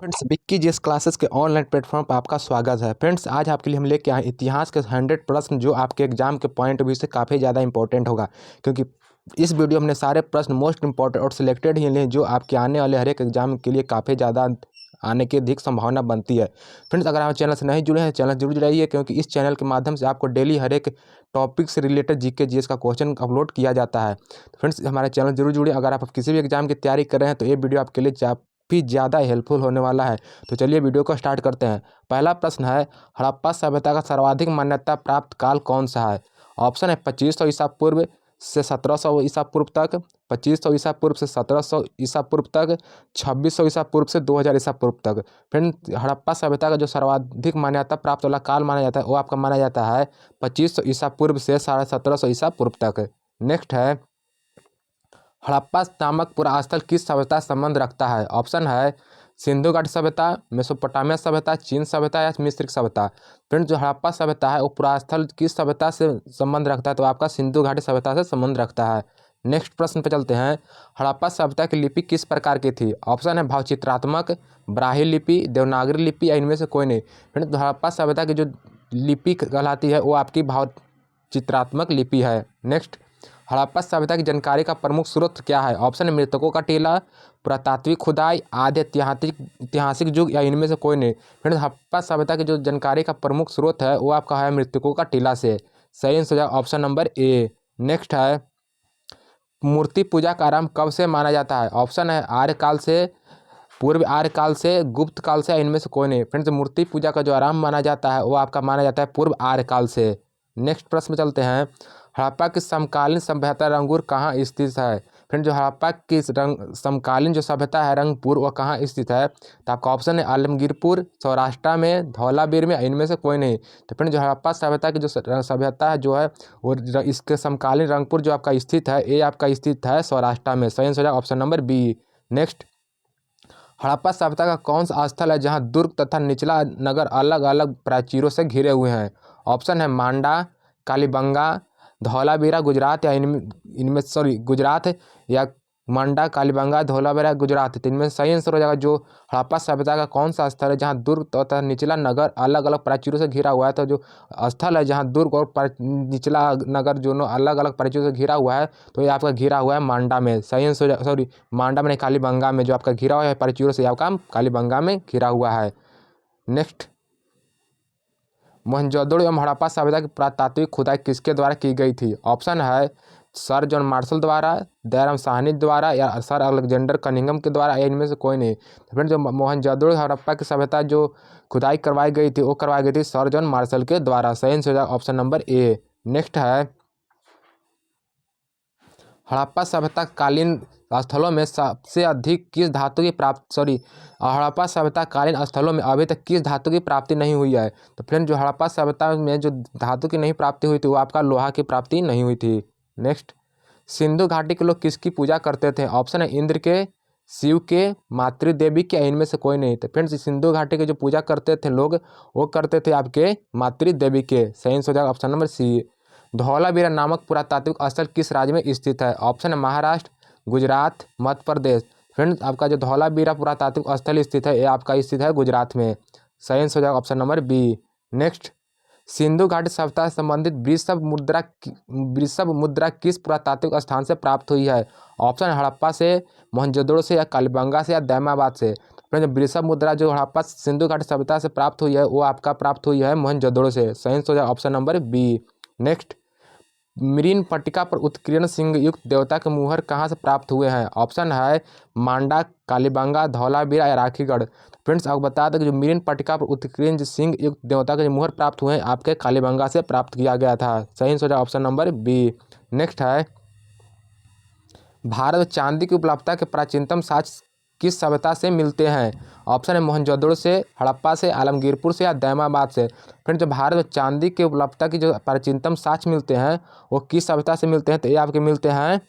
Friends Vicky GS classes के online platform पर आपका स्वागत है। फ्रेंड्स आज आपके लिए हम लेके आए इतिहास के 100 प्रश्न जो आपके एग्जाम के पॉइंट ऑफ व्यू से काफ़ी ज़्यादा इंपॉर्टेंट होगा, क्योंकि इस वीडियो में हमने सारे प्रश्न मोस्ट इंपॉर्टेंट और सिलेक्टेड ही लिए जो आपके आने वाले हर एक एग्जाम के लिए काफ़ी ज़्यादा आने की अधिक संभावना बनती है। फ्रेंड्स अगर आप चैनल से नहीं जुड़े हैं, चैनल जरूर जुड़ाइए, क्योंकि इस चैनल के माध्यम से आपको डेली हर एक टॉपिक से रिलेटेड जीके जीएस का क्वेश्चन अपलोड किया जाता है। तो फ्रेंड्स हमारे चैनल जरूर जुड़िए। अगर आप किसी भी एग्जाम की तैयारी कर रहे हैं तो ये वीडियो आपके लिए काफ़ी ज़्यादा हेल्पफुल होने वाला है। तो चलिए वीडियो को स्टार्ट करते हैं। पहला प्रश्न है, हड़प्पा सभ्यता का सर्वाधिक मान्यता प्राप्त काल कौन सा है? ऑप्शन है 2500 ईसा पूर्व से 1700 ईसा पूर्व तक, 2500 ईसा पूर्व से 1700 ईसा पूर्व तक, 2600 ईसा पूर्व से 2000 ईसा पूर्व तक। फिर हड़प्पा सभ्यता का जो सर्वाधिक मान्यता प्राप्त वाला काल माना जाता है वो आपका माना जाता है 2500 ईसा पूर्व से 1750 ईसा पूर्व तक। नेक्स्ट है, हड़प्पा नामक पूरा स्थल किस सभ्यता से संबंध रखता है? ऑप्शन है सिंधु घाटी सभ्यता, मेसोपोटामिया सभ्यता, चीन सभ्यता या मिस्र सभ्यता। फ्रेंड्स जो हड़प्पा सभ्यता है वो पूरा स्थल किस सभ्यता से संबंध रखता है? तो आपका सिंधु घाटी सभ्यता से संबंध रखता है। नेक्स्ट प्रश्न पे चलते हैं, हड़प्पा सभ्यता की लिपि किस प्रकार की थी? ऑप्शन है भावचित्रात्मक, ब्राह्मी लिपि, देवनागरी लिपि या इनमें से कोई नहीं। फ्रेंड्स हड़प्पा सभ्यता की जो लिपि कहलाती है वो आपकी भावचित्रात्मक लिपि है। नेक्स्ट, हड़प्पा सभ्यता की जानकारी का प्रमुख स्रोत क्या है? ऑप्शन है मृतकों का टीला, पुरातात्विक खुदाई, आदि ऐतिहासिक युग या इनमें से कोई नहीं। फिर हड़प्पा सभ्यता की जो जानकारी का प्रमुख स्रोत है वो आपका है मृतकों का टीला से। सही आंसर हो जाएगा ऑप्शन नंबर ए। नेक्स्ट है, मूर्ति पूजा का आरंभ कब से माना जाता है? ऑप्शन है आर्यकाल से, पूर्व आर्यकाल से, गुप्त काल से या इनमें से कोई नहीं। फ्रेंड्स मूर्ति पूजा का जो आरंभ माना जाता है वो आपका माना जाता है पूर्व आर्यकाल से। नेक्स्ट प्रश्न में चलते हैं, हड़प्पा की समकालीन सभ्यता रंगपुर कहाँ स्थित है? फ्रेंड जो हड़प्पा की समकालीन जो सभ्यता है रंगपुर वह कहाँ स्थित है? तो आपका ऑप्शन है आलमगीरपुर, सौराष्ट्र में, धौलावीर में, इनमें से कोई नहीं। तो फ्रेंड जो हड़प्पा सभ्यता की जो सभ्यता है जो है वो इसके समकालीन रंगपुर जो आपका स्थित है ये आपका स्थित है सौराष्ट्र में। सही आंसर हो जाएगा option number B. Next, Harappa सभ्यता का कौन सा स्थल है जहां दुर्ग तथा निचला नगर अलग अलग प्राचीरों से घिरे हुए हैं? ऑप्शन है मांडा, कालीबंगा, धौलावीरा गुजरात या इनमें गुजरात या मांडा, कालीबंगा, धौलावीरा गुजरात। तो इनमें सही आंसर हो जाएगा जो हड़प्पा सभ्यता का कौन सा स्थल है जहां दुर्ग तथा निचला नगर अलग अलग प्राचीरों से घिरा हुआ है? तो जो स्थल है जहां दुर्ग और निचला नगर दोनों अलग अलग प्राचीरों से घिरा हुआ है तो ये आपका घिरा हुआ है मांडा में। सही आंसर मांडा में नहीं, कालीबंगा में जो आपका घिरा हुआ है प्राचीरों से आपका कालीबंगा में घिरा हुआ है। नेक्स्ट, मोहनजोदड़ो एवं हड़प्पा सभ्यता की पुरातात्विक खुदाई किसके द्वारा की गई थी? ऑप्शन है सर जॉन मार्शल द्वारा, दयाराम साहनी द्वारा या सर अलेक्जेंडर कनिंघम के द्वारा या इनमें से कोई नहीं। तो फ्रेंड जो मोहनजोदड़ो हड़प्पा की सभ्यता जो खुदाई करवाई गई थी वो करवाई गई थी सर जॉन मार्शल के द्वारा। सही आंसर हो जाएगा ऑप्शन नंबर ए। नेक्स्ट है, हड़प्पा सभ्यता कालीन स्थलों में सबसे अधिक किस धातु की हड़प्पा सभ्यता कालीन स्थलों में अभी तक किस धातु की प्राप्ति नहीं हुई है? तो फ्रेंड जो हड़प्पा सभ्यता में जो धातु की नहीं प्राप्ति हुई थी वो आपका लोहा की प्राप्ति नहीं हुई थी। नेक्स्ट, सिंधु घाटी के लोग किसकी पूजा करते थे? ऑप्शन है इंद्र के, शिव के, मातृ देवी के, इनमें से कोई नहीं। तो फ्रेंड्स सिंधु घाटी के जो पूजा करते थे लोग वो करते थे आपके मातृ देवी के। सही हो जाएगा ऑप्शन नंबर सी। धौलावीरा नामक पुरातात्विक स्थल किस राज्य में स्थित है? ऑप्शन है महाराष्ट्र, गुजरात, मध्य प्रदेश। फ्रेंड्स आपका जो धौलावीरा पुरातात्विक स्थल स्थित है ये आपका स्थित है गुजरात में। सही आंसर हो जाएगा option number B. Next, Sindhu घाटी सभ्यता से संबंधित वृषभ मुद्रा किस पुरातात्विक स्थान से प्राप्त हुई है? ऑप्शन हड़प्पा से, मोहनजोदड़ो से या कालीबंगा से या दैमाबाद से। फ्रेंड्स वृषभ मुद्रा जो हड़प्पा सिंधु घाटी सभ्यता से प्राप्त हुई है वो आपका प्राप्त हुई है मोहनजोदड़ो से। सही आंसर हो जाएगा ऑप्शन नंबर बी। नेक्स्ट, मिरीन पट्टिका पर उत्कीर्ण सिंह युक्त देवता के मुहर कहाँ से प्राप्त हुए हैं? ऑप्शन है मांडा, कालीबंगा, धौलावीरा या राखीगढ़। फ्रेंड्स आपको बता दें कि जो मिरीन पट्टिका पर उत्कीर्ण सिंह युक्त देवता के जो मुहर प्राप्त हुए हैं आपके कालीबंगा से प्राप्त किया गया था। सही answer option number B. Next है, भारत में चांदी की उपलब्धता के प्राचीनतम साक्ष्य किस सभ्यता से मिलते हैं? ऑप्शन है मोहनजोदड़ो से, हड़प्पा से, आलमगीरपुर से या दैमाबाद से। फ्रेंड जो भारत में चांदी की उपलब्धता की जो प्राचीनतम साक्ष्य मिलते हैं वो किस सभ्यता से मिलते हैं? तो ये आपके मिलते हैं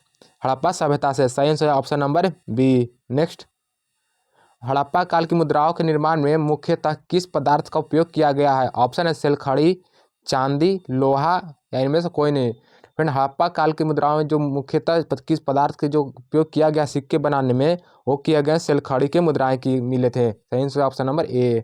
हड़प्पा सभ्यता से। सही आंसर है option number B. Next, Harappa काल की मुद्राओं के निर्माण में मुख्यतः किस पदार्थ का उपयोग किया गया है? ऑप्शन है सेलखड़ी, चांदी, लोहा या इनमें से कोई नहीं। फ्रेंड हड़प्पा काल की मुद्राओं में जो मुख्यतः किस पदार्थ के जो उपयोग किया गया सिक्के बनाने में, वो किया गया सेलखड़ी के मुद्राएं की मिले थे। सही answer option number A.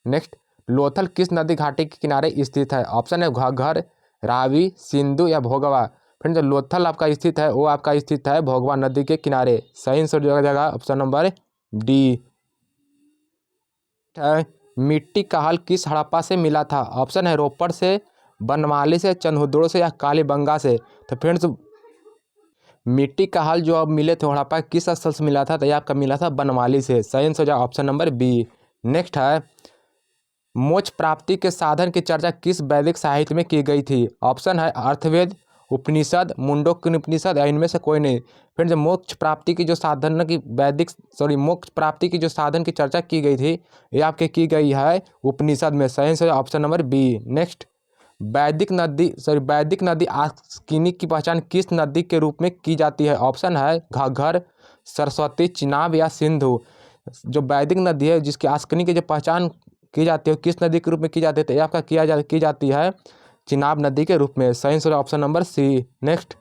Next, Lothal किस नदी घाटी के किनारे स्थित है? ऑप्शन है घग्गर, रावी, सिंधु या भोगवा। फ्रेंड जो लोथल आपका स्थित है वो आपका स्थित है भोगवा नदी के किनारे। सही आंसर जो जाएगा ऑप्शन नंबर डी। मिट्टी का हल किस हड़प्पा से मिला था? ऑप्शन है रोपड़ से, बनमाली से, चंदहुदड़ो से या कालीबंगा से। तो फ्रेंड्स मिट्टी का हल जो अब मिले थे हड़प्पा किस स्थल से मिला था? तो ये आपका मिला था बनमाली से। सही आंसर जो ऑप्शन नंबर बी। नेक्स्ट है, मोक्ष प्राप्ति के साधन की चर्चा किस वैदिक साहित्य में की गई थी? ऑप्शन है अर्थवेद, उपनिषद, मुंडोक उपनिषद या इनमें से कोई नहीं। फ्रेंड्स मोक्ष प्राप्ति की जो साधन की मोक्ष प्राप्ति की जो साधन की चर्चा की गई थी ये आपके की गई है उपनिषद में। सही answer option number B. Next, वैदिक नदी आस्किनी की पहचान किस नदी के रूप में की जाती है? ऑप्शन है घग्गर, सरस्वती, चिनाब या सिंधु। जो वैदिक नदी है जिसकी आस्किनी की जो पहचान की जाती है किस नदी के रूप में की जाती है? तो ये आपका की जाती है चिनाब नदी के रूप में। सही answer option number C. Next,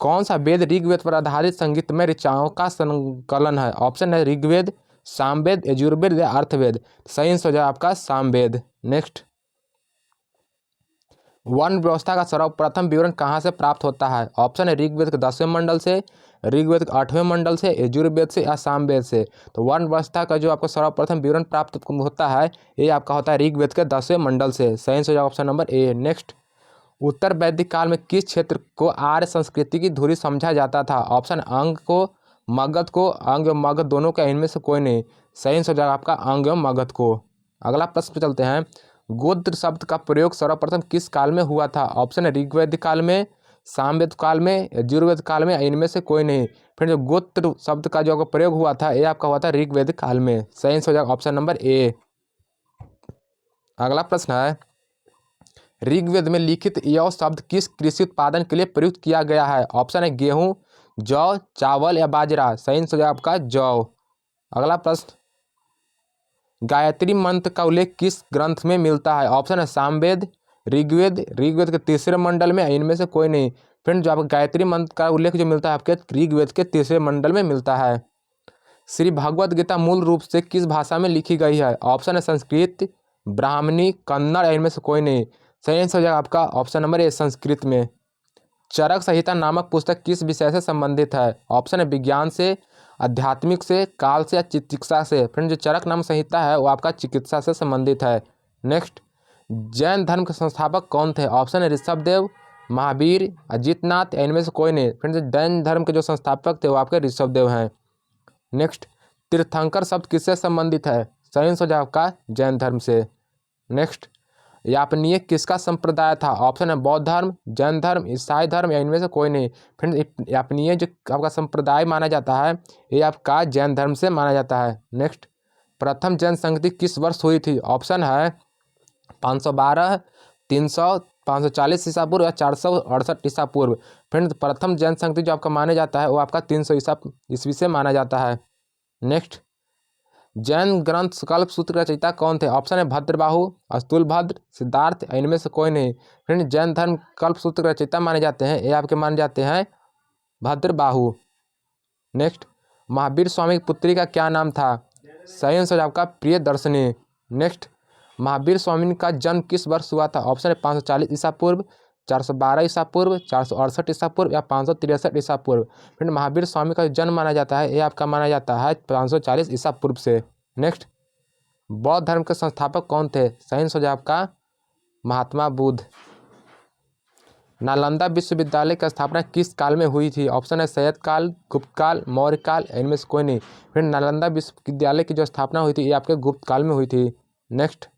कौन सा वेद ऋग्वेद पर आधारित संगीतमय ऋचाओं का संकलन है? ऑप्शन है ऋग्वेद, सामवेद, यजुर्वेद या अर्थवेद। सही आंसर आपका सामवेद। नेक्स्ट, वर्ण व्यवस्था का सर्वप्रथम विवरण कहाँ से प्राप्त होता है? ऑप्शन है ऋग्वेद के 10वें मंडल से, ऋग्वेद के 8वें मंडल से, यजुर्वेद से या सामवेद से। तो वर्ण व्यवस्था का जो आपको सर्वप्रथम विवरण प्राप्त होता है ये आपका होता है ऋग्वेद के 10वें मंडल से। सही answer option number A. Next, उत्तर वैदिक काल में किस क्षेत्र को आर्य संस्कृति की धुरी समझा जाता था? ऑप्शन अंग को, मगध को, अंग एवं मगध दोनों का, इनमें से कोई नहीं। सही आंसर आपका अंग एवं मगध को। अगला प्रश्न पे चलते हैं, गोत्र शब्द का प्रयोग सर्वप्रथम किस काल में हुआ था? ऑप्शन है ऋग्वेद काल में, सामवेद काल में, यजुर्वेद काल में, इनमें से कोई नहीं। फिर जो गोत्र शब्द का जो प्रयोग हुआ था ये आपका हुआ था ऋग्वेद काल में। सही आंसर ऑप्शन नंबर ए। अगला प्रश्न है, ऋग्वेद में लिखित यौ शब्द किस कृषि उत्पादन के लिए प्रयुक्त किया गया है? ऑप्शन है गेहूं, जौ, चावल या बाजरा। सही आंसर आपका जौ। अगला प्रश्न, गायत्री मंत्र का उल्लेख किस ग्रंथ में मिलता है? ऑप्शन है सामवेद, ऋग्वेद, ऋग्वेद के 3रे मंडल में, इनमें से कोई नहीं। फ्रेंड जो आपको गायत्री मंत्र का उल्लेख जो मिलता है आपके ऋग्वेद के 3रे मंडल में मिलता है। श्री भगवद गीता मूल रूप से किस भाषा में लिखी गई है? ऑप्शन है संस्कृत, ब्राह्मणी, कन्नड़, इनमें से कोई नहीं। सही आंसर हो जाएगा आपका ऑप्शन नंबर ए संस्कृत में। चरक संहिता नामक पुस्तक किस विषय से संबंधित है? ऑप्शन है विज्ञान से, आध्यात्मिक से, काल से या चिकित्सा से। फ्रेंड जो चरक नाम संहिता है वो आपका चिकित्सा से संबंधित है। नेक्स्ट, जैन धर्म के संस्थापक कौन थे? ऑप्शन है ऋषभदेव, महावीर, अजितनाथ, इनमें से कोई नहीं। फ्रेंड जैन धर्म के जो संस्थापक थे वो आपके ऋषभदेव हैं। नेक्स्ट, तीर्थंकर शब्द किससे संबंधित है? सही आंसर आपका जैन धर्म से। नेक्स्ट, यापनीय किसका संप्रदाय था? ऑप्शन है बौद्ध धर्म, जैन धर्म, ईसाई धर्म या इनमें से कोई नहीं। फ्रेंड यापनीय जो आपका संप्रदाय माना जाता है ये आपका जैन धर्म से माना जाता है। नेक्स्ट, प्रथम जैन संगति किस वर्ष हुई थी? ऑप्शन है 512, 300, 540 ईसा पूर्व या 468 ईसा पूर्व। फ्रेंड प्रथम जैन संगति जो आपका माना जाता है वो आपका 300 ईस्वी से माना जाता है। नेक्स्ट, जैन ग्रंथ कल्प सूत्र रचयिता कौन थे? ऑप्शन है भद्रबाहु, अस्तुलभद्र, सिद्धार्थ, इनमें से कोई नहीं। फ्रेंड जैन धर्म कल्प सूत्र रचयिता माने जाते हैं ये आपके माने जाते हैं भद्रबाहु। नेक्स्ट, महावीर स्वामी की पुत्री का क्या नाम था? सही आंसर आपका प्रियदर्शनी। नेक्स्ट, महावीर स्वामी का जन्म किस वर्ष हुआ था? ऑप्शन है 540 ईसा पूर्व, 412 ईसा पूर्व, 468 ईसा पूर्व या 563 ईसा पूर्व। फिर महावीर स्वामी का जन्म माना जाता है ये आपका माना जाता है 540 ईसा पूर्व से। नेक्स्ट, बौद्ध धर्म के संस्थापक कौन थे? सही आंसर आपका महात्मा बुद्ध। नालंदा विश्वविद्यालय की स्थापना किस काल में हुई थी? ऑप्शन है शैद काल, गुप्त काल, मौर्य काल, इनमें से कोई नहीं। फिर नालंदा विश्वविद्यालय की जो स्थापना हुई थी ये आपके गुप्त काल में हुई थी। नेक्स्ट,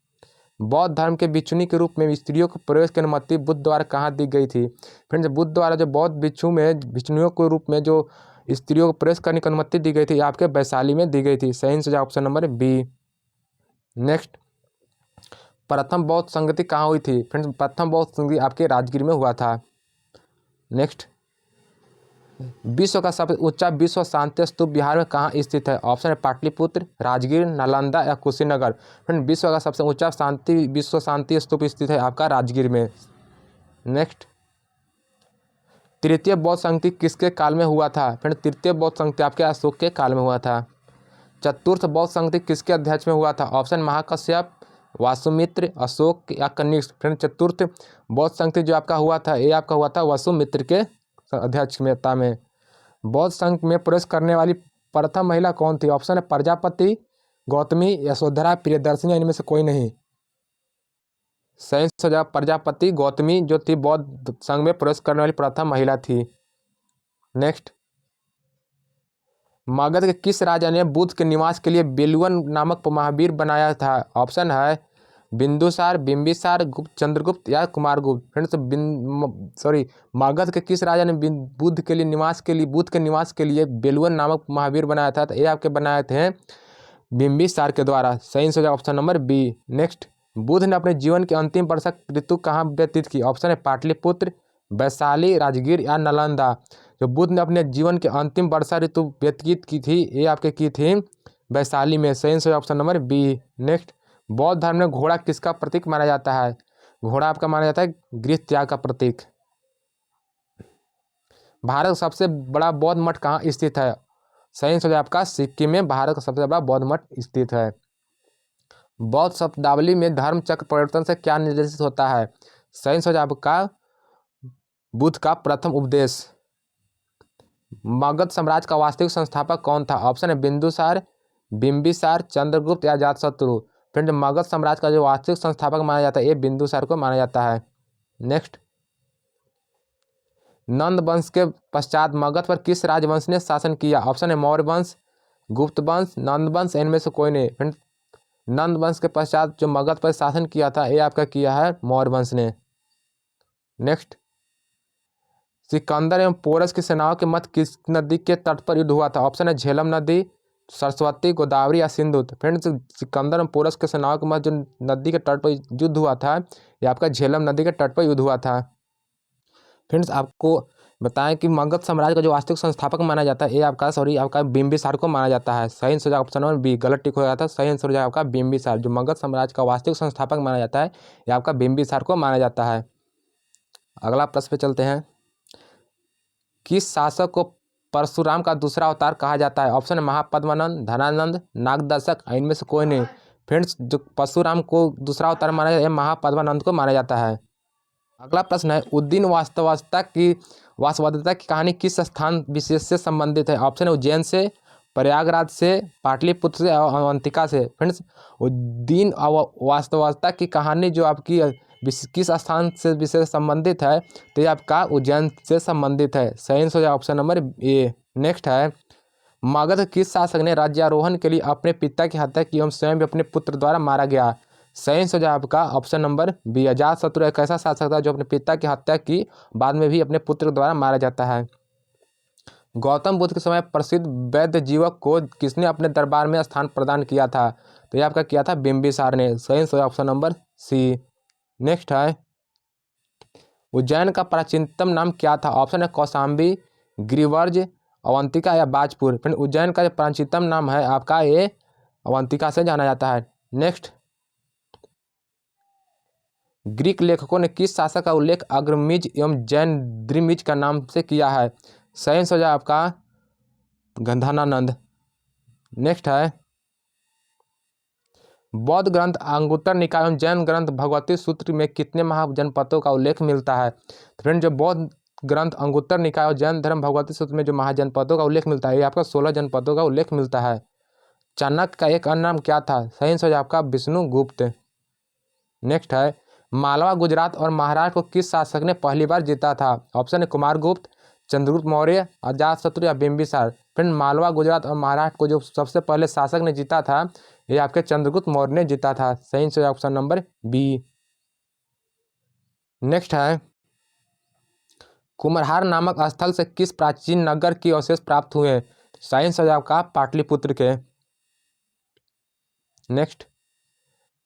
बौद्ध धर्म के भिक्षुनी के रूप में स्त्रियों को प्रवेश की अनुमति बुद्ध द्वारा कहाँ दी गई थी? फ्रेंड्स बुद्ध द्वारा जो बौद्ध भिक्षुनियों के रूप में जो स्त्रियों को प्रवेश करने की अनुमति दी गई थी आपके वैशाली में दी गई थी। सही answer option number B. Next, प्रथम बौद्ध संगति कहाँ हुई थी? फ्रेंड्स प्रथम बौद्ध संगति आपके राजगीर में हुआ था। नेक्स्ट, विश्व का सबसे ऊंचा विश्व शांति स्तूप बिहार में कहाँ स्थित है? ऑप्शन है पाटलिपुत्र, राजगीर, नालंदा या कुशीनगर। फ्रेंड विश्व का सबसे ऊंचा विश्व शांति स्तूप स्थित है आपका राजगीर में। नेक्स्ट, तृतीय बौद्ध संगति किसके काल में हुआ था? फ्रेंड तृतीय बौद्ध संगति आपके अशोक के काल में हुआ था। चतुर्थ बौद्ध संगति किसके अध्यक्ष में हुआ था? ऑप्शन महाकश्यप, वासुमित्र, अशोक या कनिष्क। फ्रेंड चतुर्थ बौद्ध संगति जो आपका हुआ था ये आपका हुआ था वासुमित्र के अध्यक्षता में। बौद्ध संघ में प्रवेश करने वाली प्रथम महिला कौन थी? ऑप्शन है प्रजापति, गौतमी, यशोधरा, प्रियदर्शनी, इनमें से कोई नहीं। सही जवाब प्रजापति गौतमी जो थी बौद्ध संघ में प्रवेश करने वाली प्रथम महिला थी। नेक्स्ट, मगध के किस राजा ने बुद्ध के निवास के लिए बेलुवन नामक महावीर बनाया था? ऑप्शन है बिंदुसार, बिंबिसार, गुप्त, चंद्रगुप्त या कुमारगुप्त। फ्रेंड्स मगध के किस राजा ने बुद्ध के निवास के लिए बेलुवन नामक महावीर बनाया था? तो ये आपके बनाए थे बिंबिसार के द्वारा। सही जवाब option number B. Next, Buddha ने अपने जीवन के अंतिम वर्ष ऋतु कहाँ व्यतीत की? ऑप्शन है पाटलिपुत्र, वैशाली, राजगीर या नालंदा। जो बुद्ध ने अपने जीवन के अंतिम वर्षा ऋतु व्यतीत की थी ये आपके की थी वैशाली में। सही जवाब ऑप्शन नंबर बी। नेक्स्ट, बौद्ध धर्म में घोड़ा किसका प्रतीक माना जाता है? घोड़ा आपका माना जाता है गृह त्याग का प्रतीक। भारत का सबसे बड़ा बौद्ध मठ कहाँ स्थित है? सही जवाब आपका सिक्किम में भारत का सबसे बड़ा बौद्ध मठ स्थित है। बौद्ध शब्दावली में धर्म चक्र परिवर्तन से क्या निर्देशित होता है? सही जवाब आपका बुद्ध का प्रथम उपदेश। मगध साम्राज्य का वास्तविक संस्थापक कौन था? ऑप्शन है बिंदुसार, बिंबिसार, चंद्रगुप्त या अजातशत्रु। फ्रेंड मगध साम्राज्य का जो वास्तविक संस्थापक माना जाता है ये बिंदुसार को माना जाता है। नेक्स्ट, नंद वंश के पश्चात मगध पर किस राजवंश ने शासन किया? ऑप्शन है मौर्य वंश, गुप्त वंश, नंद वंश, इनमें से कोई नहीं। फ्रेंड नंद वंश के पश्चात जो मगध पर शासन किया था ये आपका किया है मौर्य वंश ने। नेक्स्ट, सिकंदर एवं पोरस की सेनाओं के मध्य किस नदी के तट पर युद्ध हुआ था? ऑप्शन है झेलम नदी, सरस्वती, गोदावरी या सिंधु। फ्रेंड्स सिकंदर एवं पोरस के सेनाओं के मध्य जो नदी के तट पर युद्ध हुआ था ये आपका झेलम नदी के तट पर युद्ध हुआ था। फ्रेंड्स आपको बताएं कि मगध साम्राज्य का जो वास्तविक संस्थापक माना जाता है ये आपका बिंबिसार को माना जाता है। सही आंसर ऑप्शन नंबर बी। गलत टिक हो गया था। सही आंसर हो जाएगा आपका बिंबिसार। जो मगध साम्राज्य का वास्तविक संस्थापक माना जाता है ये आपका बिंबिसार को माना जाता है। अगला प्रश्न पे चलते हैं। किस शासक को परशुराम का दूसरा अवतार कहा जाता है? ऑप्शन है महापद्मानंद, धनानंद, नागदशक, इनमें से कोई नहीं। फ्रेंड्स जो परशुराम को दूसरा अवतार माना जाता है महापद्मानंद को माना जाता है। अगला प्रश्न है उद्दीन वास्तवता की कहानी किस स्थान विशेष से संबंधित है? ऑप्शन है उज्जैन से, प्रयागराज से, पाटलिपुत्र से और अवंतिका से। फ्रेंड्स उद्दीन वास्तवता की कहानी जो आपकी किस स्थान से विशेष संबंधित है तो ये आपका उज्जैन से संबंधित है। सही answer option number A. Next है मगध किस शासक ने राज्यारोहण के लिए अपने पिता की हत्या की एवं स्वयं भी अपने पुत्र द्वारा मारा गया? सही आंसर आपका ऑप्शन नंबर बी। अजातशत्रु एक ऐसा शासक था जो अपने पिता की हत्या की बाद में भी अपने पुत्र द्वारा मारा जाता है। गौतम बुद्ध के समय प्रसिद्ध वैद्य जीवक को किसने अपने दरबार में स्थान प्रदान किया था? तो ये आपका किया था बिंबिसार ने। सही answer option number C. Next है उज्जैन का प्राचीनतम नाम क्या था? ऑप्शन है कौशाम्बी, गिरिवर्ज, अवंतिका या बाजपुर। फिर उज्जैन का जो प्राचीनतम नाम है आपका ये अवंतिका से जाना जाता है। नेक्स्ट, ग्रीक लेखकों ने किस शासक का उल्लेख अग्रमिज एवं जैन द्विमिज का नाम से किया है? सही आंसर आपका गंधानानंद। नेक्स्ट है बौद्ध ग्रंथ अंगुत्तर निकाय एवं जैन ग्रंथ भगवती सूत्र में कितने महाजनपदों का उल्लेख मिलता है? फ्रेंड जो बौद्ध ग्रंथ अंगुत्तर निकाय और जैन धर्म भगवती सूत्र में जो महाजनपदों का उल्लेख मिलता है ये आपका 16 जनपदों का उल्लेख मिलता है। चाणक्य का एक अन्य नाम क्या था? सही आंसर आपका विष्णुगुप्त। नेक्स्ट है मालवा, गुजरात और महाराष्ट्र को किस शासक ने पहली बार जीता था? ऑप्शन है कुमारगुप्त, चंद्रगुप्त मौर्य, अजातशत्रु या बिंबिसार। फ्रेंड मालवा, गुजरात और महाराष्ट्र को जो सबसे पहले शासक ने जीता था ये आपके चंद्रगुप्त मौर्य ने जीता था। सही answer option number B. Next है कुम्हरार नामक स्थल से किस प्राचीन नगर की अवशेष प्राप्त हुए? सही आंसर आपका पाटलिपुत्र के। नेक्स्ट,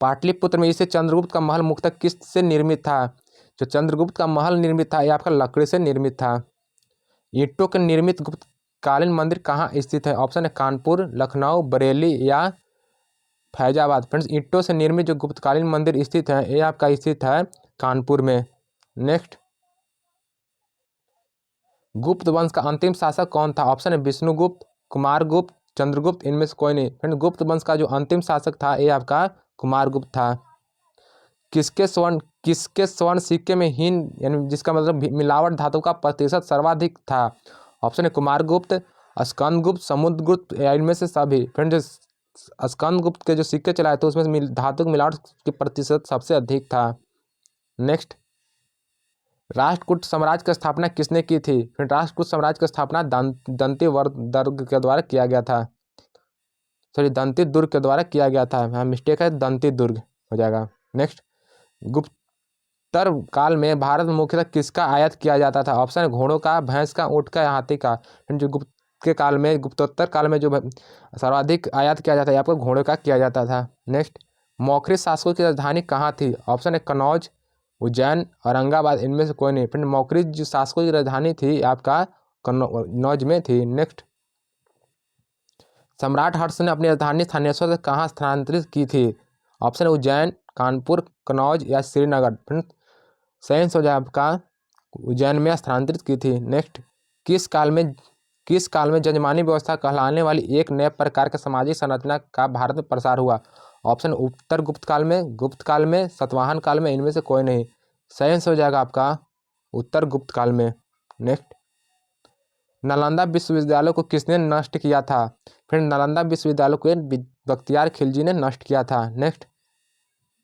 पाटलिपुत्र में इसे चंद्रगुप्त का महल मुख्यतः किस से निर्मित था? जो चंद्रगुप्त का महल निर्मित था यह आपका लकड़ी से निर्मित था। ईंटों के निर्मित गुप्तकालीन मंदिर कहाँ स्थित है? ऑप्शन है कानपुर, लखनऊ, बरेली या फैजाबाद। फ्रेंड्स ईंटों से निर्मित जो गुप्तकालीन मंदिर स्थित है ये आपका स्थित है कानपुर में। नेक्स्ट, गुप्त वंश का अंतिम शासक कौन था? ऑप्शन है विष्णुगुप्त, कुमारगुप्त, चंद्रगुप्त, इनमें से कोई नहीं। फ्रेंड गुप्त वंश का जो अंतिम शासक था ये आपका कुमारगुप्त था। किसके स्वर्ण सिक्के में हीन यानी जिसका मतलब मिलावट धातु का प्रतिशत सर्वाधिक था? ऑप्शन है कुमारगुप्त, स्कंदगुप्त, समुद्रगुप्त या इनमें से सभी। फ्रेंड जो स्कंदगुप्त के जो सिक्के चलाए थे उसमें धातु की मिलावट के प्रतिशत सबसे अधिक था। नेक्स्ट, राष्ट्रकूट साम्राज्य की स्थापना किसने की थी? फिर राष्ट्रकूट साम्राज्य की स्थापना दंतिवर्धन के द्वारा किया गया था। सॉरी, दंती दुर्ग के द्वारा किया गया था। हाँ मिस्टेक है, दंती दुर्ग हो जाएगा। नेक्स्ट, गुप्ततर काल में भारत में मुख्यतः किसका आयात किया जाता था? ऑप्शन है घोड़ों का, भैंस का, ऊँट का या हाथी का। जो गुप्तोत्तर काल में जो सर्वाधिक आयात किया जाता है आपको घोड़ों का किया जाता था। नेक्स्ट, मौखरी शासकों की राजधानी कहाँ थी? ऑप्शन है कनौज, उज्जैन, औरंगाबाद, इनमें से कोई नहीं। फिर मौखरी जो शासकों की राजधानी थी आपका कनौज में थी। नेक्स्ट, सम्राट हर्ष ने अपनी राजधानी थानेश्वर से कहाँ स्थानांतरित की थी? ऑप्शन है उज्जैन, कानपुर, कनौज या श्रीनगर। फिर सही आंसर हो जाए आपका उज्जैन में स्थानांतरित की थी। नेक्स्ट, किस काल में जजमानी व्यवस्था कहलाने वाली एक नए प्रकार के सामाजिक संरचना का भारत में प्रसार हुआ? ऑप्शन उत्तर गुप्त काल में, गुप्त काल में, सातवाहन काल में, इनमें से कोई नहीं। सही आंसर हो जाएगा आपका उत्तर गुप्त काल में। नेक्स्ट, नालंदा विश्वविद्यालय को किसने नष्ट किया था? फिर नालंदा विश्वविद्यालय को बख्तियार खिलजी ने नष्ट किया था। नेक्स्ट,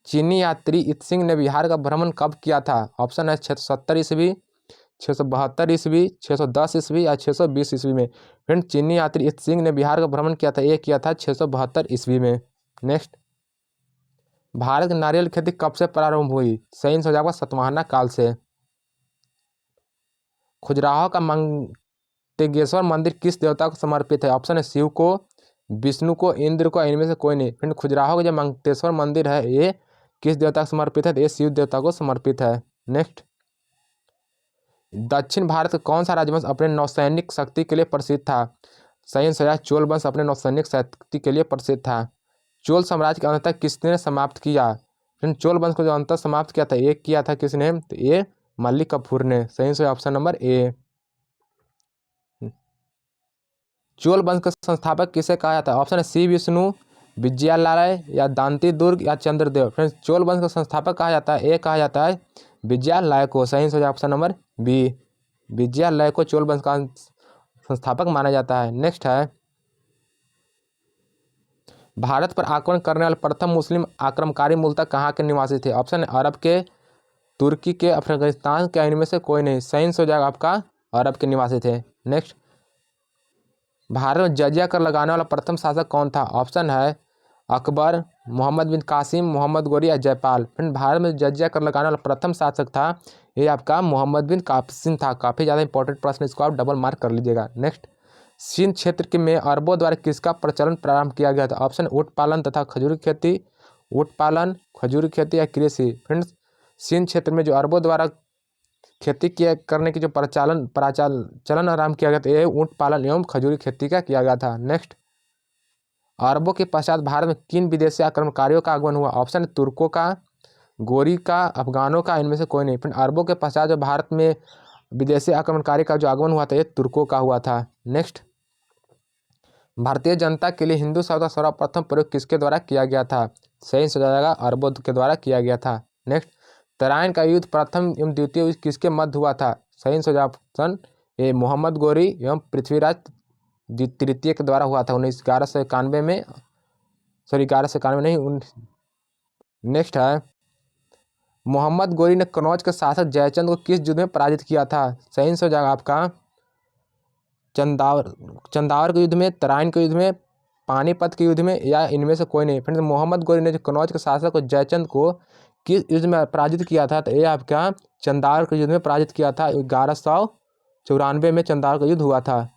चीनी यात्री इत्सिंग ने बिहार का भ्रमण कब किया था? ऑप्शन है 670 ईस्वी, 672 ईस्वी, 610 ईस्वी या 620 ईस्वी में। फ्रेंड चीनी यात्री इत्सिंग ने बिहार का भ्रमण किया था, ये किया था 672 ईस्वी में। नेक्स्ट, भारत की नारियल खेती कब से प्रारंभ हुई? सही आंसर हो जाएगा सातवाहन काल से। खजुराहो का मंतेगेश्वर मंदिर किस देवता को समर्पित है? ऑप्शन है शिव को, विष्णु को, इंद्र को, इनमें से कोई नहीं। फ्रेंड खजुराहो का जो मंतेश्वर मंदिर है ये किस देवता को समर्पित है? तो ये शिव देवता को समर्पित है। नेक्स्ट, दक्षिण भारत का कौन सा राजवंश अपने नौसैनिक शक्ति के लिए प्रसिद्ध था? सही आंसर है चोल वंश अपने नौसैनिक शक्ति के लिए प्रसिद्ध था। चोल साम्राज्य का अंततः किसने समाप्त किया? फ्रेंड चोल वंश को जो अंततः समाप्त किया था ये किया था किसने? तो ये मल्लिक कफूर ने। सही आंसर ऑप्शन नंबर ए। चोल वंश के संस्थापक किसे कहा जाता है? ऑप्शन है सी विष्णु, विजयालय या दांती दुर्ग या चंद्रदेव। फ्रेंड्स चोल वंश का संस्थापक कहा जाता है, ए कहा जाता है विजयालय को। सही answer option number B, Vijayalaya को चोल वंश का संस्थापक माना जाता है। नेक्स्ट है, भारत पर आक्रमण करने वाले प्रथम मुस्लिम आक्रमणकारी मूलतः कहाँ के निवासी थे? ऑप्शन है अरब के, तुर्की के, अफगानिस्तान के, इनमें से कोई नहीं। सही आंसर हो जाएगा आपका अरब के निवासी थे। नेक्स्ट, भारत में जजिया कर लगाने वाला प्रथम शासक कौन था? ऑप्शन है अकबर, मोहम्मद बिन कासिम, मोहम्मद गोरी या जयपाल। फिर भारत में जजिया कर लगाने वाला प्रथम शासक था ये आपका मोहम्मद बिन कासिम था। काफ़ी ज़्यादा इंपॉर्टेंट प्रश्न, इसको आप डबल मार्क कर लीजिएगा। नेक्स्ट, सिंध क्षेत्र के में अरबों द्वारा किसका प्रचलन प्रारंभ किया गया था? ऑप्शन ऊँट पालन तथा खजूर की खेती, ऊँट पालन, खजूर की खेती या कृषि। फ्रेंड्स सिंध क्षेत्र में जो अरबों द्वारा खेती किया करने की जो चलन आरंभ किया गया था ये ऊँट पालन एवं खजूरी खेती का किया गया था। नेक्स्ट, अरबों के पश्चात भारत में किन विदेशी आक्रमणकारियों का आगमन हुआ? ऑप्शन है तुर्कों का, गोरी का, अफगानों का, इनमें से कोई नहीं। फिर अरबों के पश्चात जो भारत में विदेशी आक्रमणकारी का जो आगमन हुआ था ये तुर्कों का हुआ था। नेक्स्ट, भारतीय जनता के लिए हिंदू शब्द का सर्वप्रथम प्रयोग किसके द्वारा किया गया था? सही से जाएगा अरबों के द्वारा किया गया था। नेक्स्ट, तराइन का युद्ध प्रथम एवं द्वितीय युद्ध किसके मध्य हुआ था? सही से ऑप्शन ए मोहम्मद गोरी एवं पृथ्वीराज तृतीय के द्वारा हुआ था 1191 में। सॉरी 1191 नहीं। नेक्स्ट है, मोहम्मद गोरी ने कनौज के शासक जयचंद को किस युद्ध में पराजित किया था? सही हो जाएगा आपका चंदावर के युद्ध में, तराइन के युद्ध में, पानीपत के युद्ध में या इनमें से कोई नहीं। फिर मोहम्मद गोरी ने जो कनौज के शासक को जयचंद को किस युद्ध में पराजित किया था? तो ये आपका चंदावर के युद्ध में पराजित किया था। 1194 में चंदावर का युद्ध हुआ था।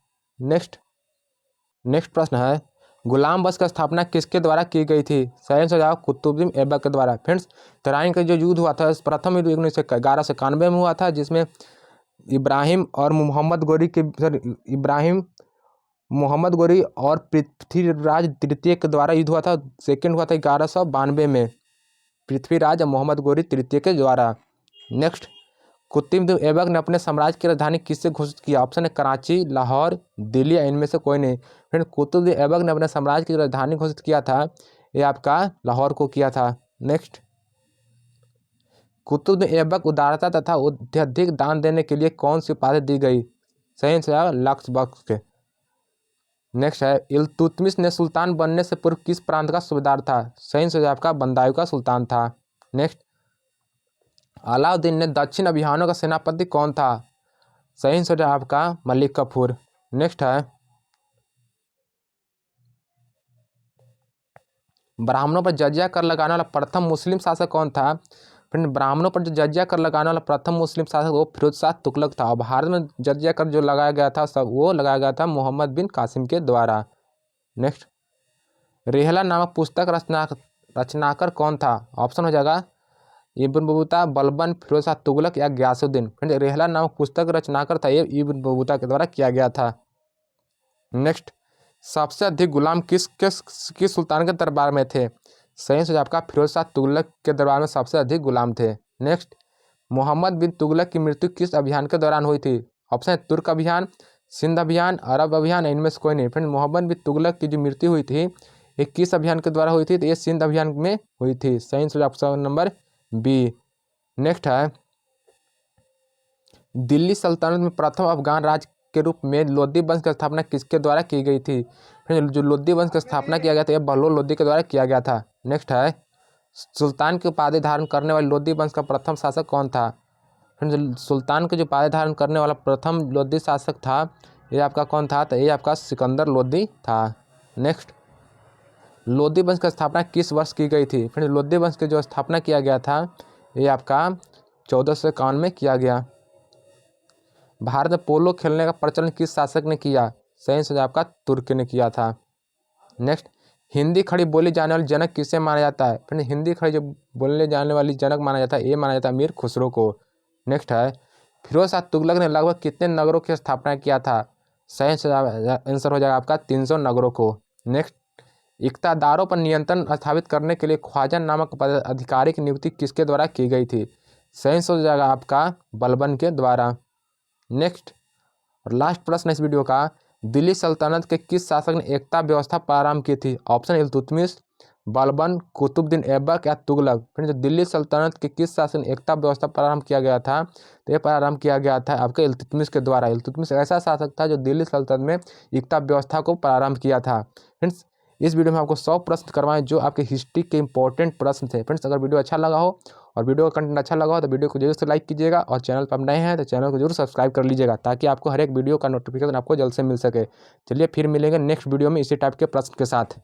नेक्स्ट प्रश्न है, गुलाम बख्श की स्थापना किसके द्वारा की गई थी? सही आंसर जाओ कुतुबुद्दीन ऐबक के द्वारा। फ्रेंड्स तराइन का जो युद्ध हुआ था प्रथम युद्ध 1191 में हुआ था जिसमें इब्राहिम मोहम्मद गोरी और पृथ्वीराज तृतीय के द्वारा युद्ध हुआ था। सेकंड हुआ था 1192 में, पृथ्वीराज और मोहम्मद गोरी तृतीय के द्वारा। नेक्स्ट, कुतुबुद्दीन ऐबक ने अपने साम्राज्य की राजधानी किससे घोषित किया? ऑप्शन है कराची, लाहौर, दिल्ली या इनमें से कोई नहीं। फ्रेंड, कुतुबुद्दीन ऐबक ने अपने साम्राज्य की राजधानी घोषित किया था, ये आपका लाहौर को किया था। नेक्स्ट, कुतुबुद्दीन ऐबक उदारता तथा अत्यधिक दान देने के लिए कौन सी उपाधि दी गई? सही आंसर लक्स बख्श के। नेक्स्ट है, इल्तुतमिश ने सुल्तान बनने से पूर्व किस प्रांत का सूबेदार था? सही आंसर आपका बंदायूं का सुल्तान था। नेक्स्ट, अलाउद्दीन ने दक्षिण अभियानों का सेनापति कौन था? सही आंसर आपका मलिक कफूर। नेक्स्ट है, ब्राह्मणों पर जजिया कर लगाने वाला प्रथम मुस्लिम शासक कौन था? फ्रेंड, ब्राह्मणों पर जो जजिया कर लगाने वाला प्रथम मुस्लिम शासक वो फिरोज शाह तुगलक था। और भारत में जजिया कर जो लगाया गया था सब वो लगाया गया था मोहम्मद बिन कासिम के द्वारा। नेक्स्ट, रेहला नामक पुस्तक रचनाकर कौन था? ऑप्शन हो जाएगा इब्न बतूता, बलबन, फिरोज शाह तुगलक या गयासुद्दीन। फ्रेंड, रेहला नामक पुस्तक रचनाकर था ये इब्न बतूता के द्वारा किया गया था। नेक्स्ट, सबसे अधिक गुलाम किस सुल्तान के दरबार में थे? सही आंसर आपका फिरोज शाह तुगलक के दरबार में सबसे अधिक गुलाम थे। नेक्स्ट, मोहम्मद बिन तुगलक की मृत्यु किस अभियान के दौरान हुई थी? ऑप्शन है तुर्क अभियान, सिंध अभियान, अरब अभियान, इनमें से कोई नहीं। फ्रेंड, मोहम्मद बिन तुगलक की जो मृत्यु हुई थी ये किस अभियान के द्वारा हुई थी? तो ये सिंध अभियान में हुई थी। सही answer option number B. Next है, दिल्ली सल्तनत में प्रथम अफगान राज्य के रूप में लोदी वंश की स्थापना किसके द्वारा की गई थी? जो लोदी वंश की स्थापना किया गया था यह बहलोल लोदी के द्वारा किया गया था। नेक्स्ट है, सुल्तान की उपाधि धारण करने वाले लोदी वंश का प्रथम शासक कौन था? सुल्तान की जो उपाधि धारण करने वाला प्रथम लोदी शासक था ये आपका कौन था? तो ये आपका सिकंदर लोदी था। नेक्स्ट, लोदी वंश की स्थापना किस वर्ष की गई थी? फिर लोदी वंश की जो स्थापना किया गया था ये आपका 1451 में किया गया। भारत में पोलो खेलने का प्रचलन किस शासक ने किया? सही आंसर आपका तुर्क ने किया था। नेक्स्ट, हिंदी खड़ी बोली जाने वाली जनक किसे माना जाता है? फिर हिंदी खड़ी जो बोलने जाने वाली जनक माना जाता है ये माना जाता है अमीर खुसरो को। नेक्स्ट है, फिरोज शाह तुगलक ने लगभग कितने नगरों की स्थापना किया था? सही आंसर हो जाएगा आपका 300 नगरों को। नेक्स्ट, इक़्तिदारों पर नियंत्रण स्थापित करने के लिए ख्वाजा नामक अधिकारी की नियुक्ति किसके द्वारा की गई थी? सही आंसर हो जाएगा आपका बलबन के द्वारा। नेक्स्ट और लास्ट प्रश्न इस वीडियो का, दिल्ली सल्तनत के किस शासक ने एकता व्यवस्था प्रारंभ की थी? ऑप्शन इल्तुतमिश, बलबन, कुतुबुद्दीन ऐबक या तुगलक। फिर जो दिल्ली सल्तनत के किस शासक ने एकता व्यवस्था प्रारंभ किया गया था? तो ये प्रारंभ किया गया था आपके इल्तुतमिश के द्वारा। इल्तुतमिश ऐसा शासक था जो दिल्ली सल्तनत में एकता व्यवस्था को प्रारंभ किया था। फ्रेंड्स, इस वीडियो में आपको 100 प्रश्न करवाएं जो आपके हिस्ट्री के इंपॉर्टेंट प्रश्न थे। फ्रेंड्स, अगर वीडियो अच्छा लगा हो और वीडियो का कंटेंट अच्छा लगा हो तो वीडियो को जरूर से लाइक कीजिएगा और चैनल पर आप नए हैं तो चैनल को जरूर सब्सक्राइब कर लीजिएगा ताकि आपको हर एक वीडियो का नोटिफिकेशन आपको जल्द से मिल सके। चलिए फिर मिलेंगे नेक्स्ट वीडियो में इसी टाइप के प्रश्न के साथ।